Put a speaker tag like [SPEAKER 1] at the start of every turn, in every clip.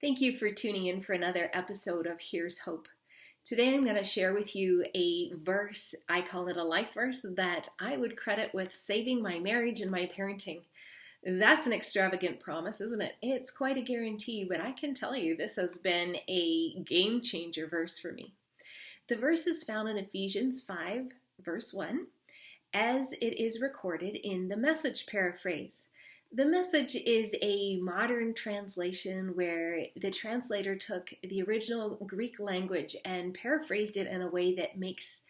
[SPEAKER 1] Thank you for tuning in for another episode of Here's Hope. Today I'm going to share with you a verse, I call it a life verse, that I would credit with saving my marriage and my parenting. That's an extravagant promise, isn't it? It's quite a guarantee, but I can tell you this has been a game changer verse for me. The verse is found in Ephesians 5, verse 1, as it is recorded in the Message paraphrase. The Message is a modern translation where the translator took the original Greek language and paraphrased it in a way that makes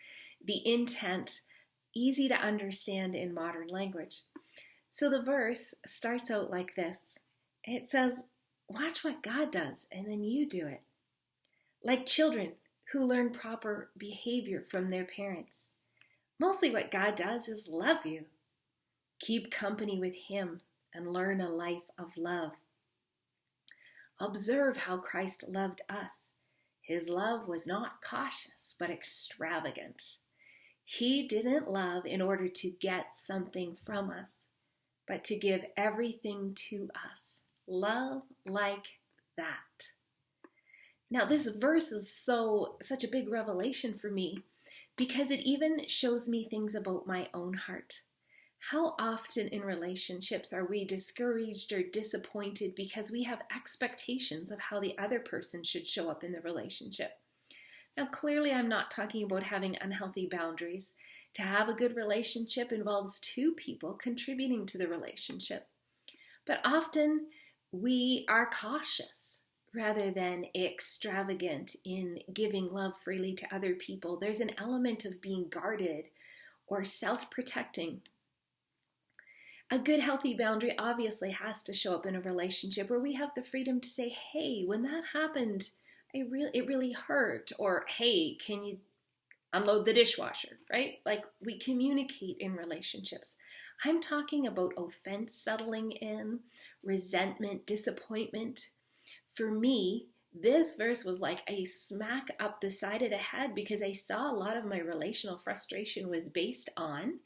[SPEAKER 1] the intent easy to understand in modern language. So the verse starts out like this. It says, "Watch what God does, and then you do it. Like children who learn proper behavior from their parents. Mostly what God does is love you. Keep company with Him and learn a life of love. Observe how Christ loved us. His love was not cautious, but extravagant. He didn't love in order to get something from us, but to give everything to us. Love like that." Now, this verse is such a big revelation for me because it even shows me things about my own heart. How often in relationships are we discouraged or disappointed because we have expectations of how the other person should show up in the relationship? Now, clearly, I'm not talking about having unhealthy boundaries. To have a good relationship involves two people contributing to the relationship. But often we are cautious rather than extravagant in giving love freely to other people. There's an element of being guarded or self-protecting. A good, healthy boundary obviously has to show up in a relationship where we have the freedom to say, "Hey, when that happened, it really hurt," or "Hey, can you unload the dishwasher," right? Like, we communicate in relationships. I'm talking about offense settling in, resentment, disappointment. For me, this verse was like a smack up the side of the head because I saw a lot of my relational frustration was based on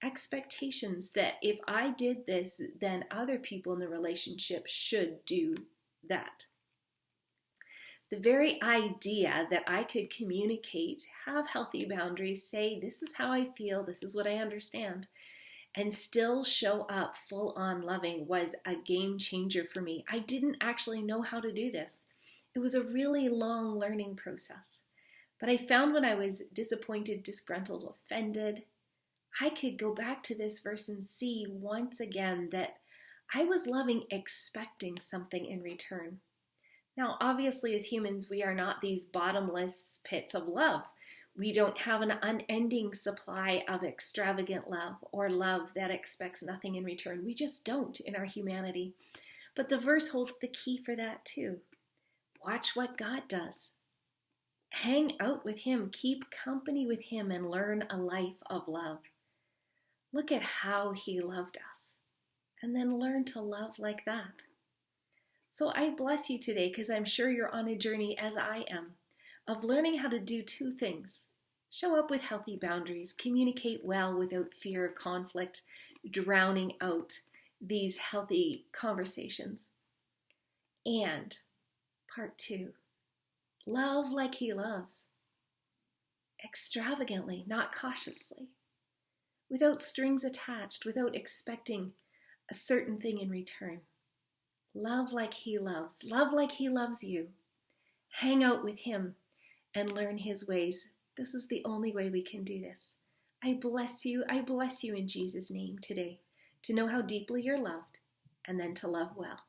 [SPEAKER 1] expectations that if I did this, then other people in the relationship should do that. The very idea that I could communicate, have healthy boundaries, say, "This is how I feel, this is what I understand," and still show up full on loving was a game changer for me. I didn't actually know how to do this. It was a really long learning process. But I found when I was disappointed, disgruntled, offended, I could go back to this verse and see once again that I was loving expecting something in return. Now, obviously, as humans, we are not these bottomless pits of love. We don't have an unending supply of extravagant love or love that expects nothing in return. We just don't in our humanity. But the verse holds the key for that too. Watch what God does. Hang out with Him, keep company with Him, and learn a life of love. Look at how He loved us, and then learn to love like that. So I bless you today because I'm sure you're on a journey, as I am, of learning how to do two things. Show up with healthy boundaries, communicate well without fear of conflict, drowning out these healthy conversations. And part two, love like He loves, extravagantly, not cautiously, without strings attached, without expecting a certain thing in return. Love like He loves. Love like He loves you. Hang out with Him and learn His ways. This is the only way we can do this. I bless you in Jesus' name today to know how deeply you're loved and then to love well.